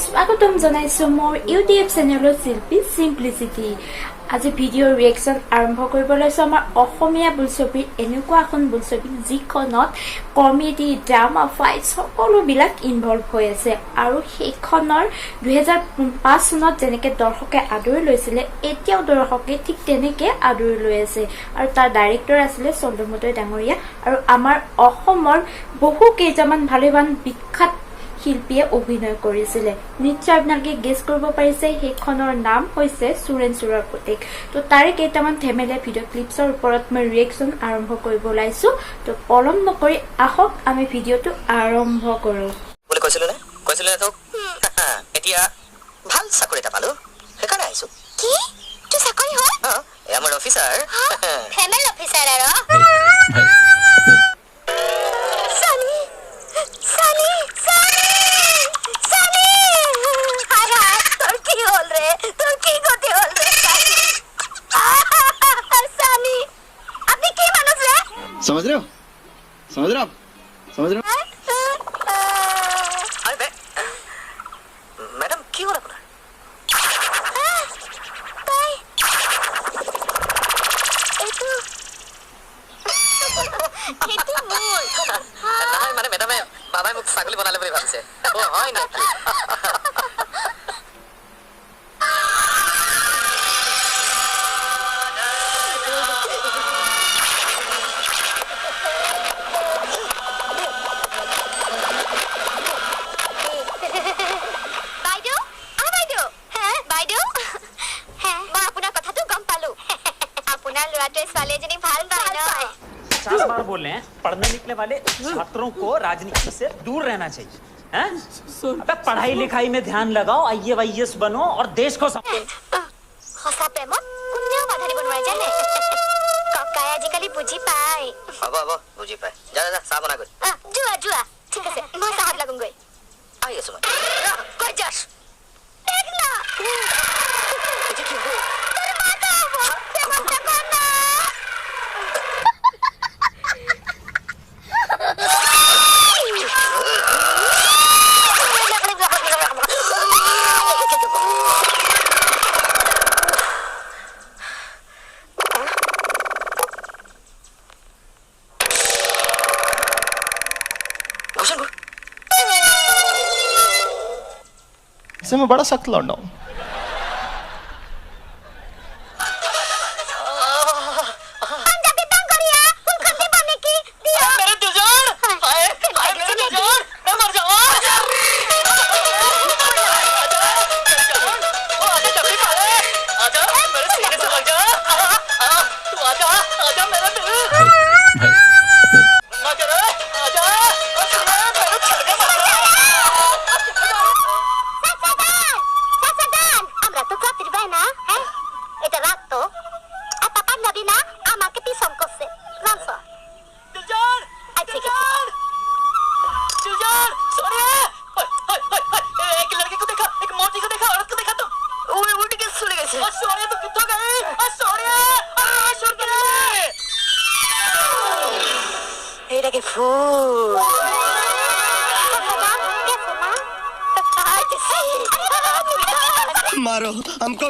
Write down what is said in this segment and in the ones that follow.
স্বাগতম জনাইছো মোৰ ইউটিউব চেনেলৰ শিল্পী সিম্পলিসিটি। আজি ভিডিঅ' ৰিয়েকশ্যন আৰম্ভ কৰিব লৈছো আমাৰ অসমীয়া বোলছবি এনেকুৱা এখন বোলছবি যিখনত কমেডি ড্ৰামা ফাইট সকলোবিলাক ইনভলভ হৈ আছে আৰু সেইখনৰ 2005 চনত যেনেকৈ দৰ্শকে আদৰি লৈছিলে এতিয়াও দৰ্শকে ঠিক তেনেকৈ আদৰি লৈ আছে আৰু তাৰ ডাইৰেক্টৰ আছিলে চন্দ্ৰমোদয় ডাঙৰীয়া আৰু আমাৰ অসমৰ বহু কেইটামান ভালেমান বিখ্যাত শিল্পীয়ে অভিনয় কৰিছিলে। নিশ্চয় আপোনালোকে গেছ কৰিব পাৰিছে সেইখনৰ নাম হৈছে চুৰেণ চুৰৰ পুতেক। তো তাৰে কেইটামান থেমেলীয়া ভিডিঅ' ক্লিপছৰ ওপৰত মই ৰিয়েকশ্যন আৰম্ভ কৰিব ওলাইছো। তো পলম নকৰি আহক আমি ভিডিঅ'টো আৰম্ভ কৰোঁ। বুলি কৈছিলে নে তোক এতিয়া ভাল চাকৰি এটা পালো সেইকাৰণে আহিছো। কি তুই চাকৰি হয়? আমাৰ অফিচাৰ ফেমেল অফিচাৰ আৰু समझ रहे हो अरे मैडम কি হল আপনার? মানে মেডামে বাবাই মোক ছাগলী বনালে বুলি ভাবিছে। হয় না बार बोल रहे हैं पढ़ने निकले वाले छात्रों को राजनीति से दूर रहना चाहिए हैं? अबे पढ़ाई लिखाई में ध्यान लगाओ, आईएएस बनो और देश को সঁচা প্ৰেমত কোনেও বাধা দিব নোৱাৰে জানে। ককাই আজিকালি বুজি পায়। হ'ব বুজি পাই। যা চাহ বনা গৈ। যোৱা ঠিক আছে মই চাহত লাগোগৈ। আহি আছো মই। কৈ যাস দেখ না তোর মাথা হব প্রেমটা কর না। इसे मैं बड़ा सख्त लौंडा हूँ।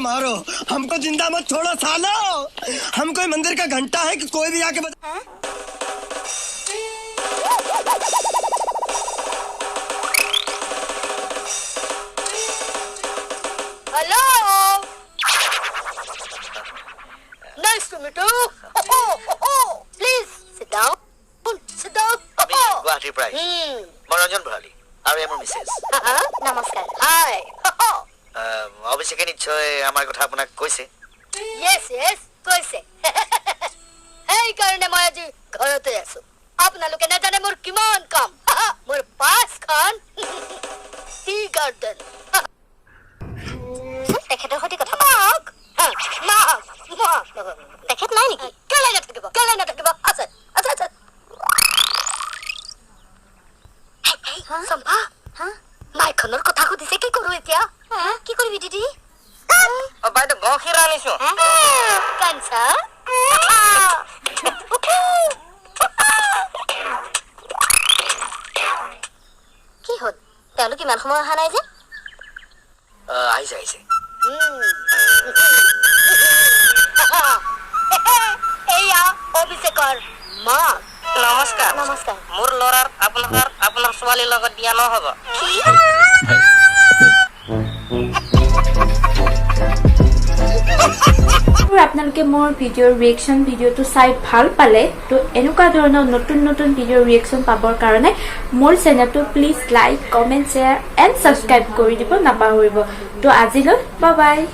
मारो हमको जिंदा मत छोड़ो सालो। हम कोई मंदिर का घंटा है कि कोई भी आके बता। Hello nice to meet you. Please sit down আমি গুৱাহাটীৰ প্ৰায় মনোৰঞ্জন ভৰালী আৰু এমৰ মিছেছ। নমস্কাৰ। হাই অভিষেকে নিশ্চয় আমাৰ কথা আপোনাক কৈছে। yes কৈছে। সেইকাৰণে মই আজি ঘৰতে আছো। আপোনালোকে নাজানে মোৰ কিমান কাম। মোৰ পাঁচখন টি গাৰ্ডেন। তেখেতৰ সৈতে কথা পাতক। তেখেত নাই নেকি? কেলে নাথাকিব আছে। চম্পা মাইখনৰ কথা সুধিছে কি কৰো এতিয়া? কি কৰিবি দিদি? বাইদেউ গাখীৰ আনিছো। কাঞ্চা কি হ'ল তেওঁলোক ইমান সময় অহা নাই যে? আহিছে আহিছে এইয়া অভিষেকৰ মা নমস্কাৰ নমস্কাৰ মোৰ ল'ৰাৰ আপোনাৰ ছোৱালীৰ লগত বিয়া নহ'ব আপোনালোকে মোৰ ভিডিঅ'ৰ ৰিয়েকশ্যন ভিডিঅ'টো চাই ভাল পালে তো এনেকুৱা ধৰণৰ নতুন নতুন ভিডিঅ'ৰ ৰিয়েকশ্যন পাবৰ কাৰণে মোৰ চেনেলটো please like comment share and subscribe কৰি দিব নাপাহৰিব তো আজিলৈ বাই বাই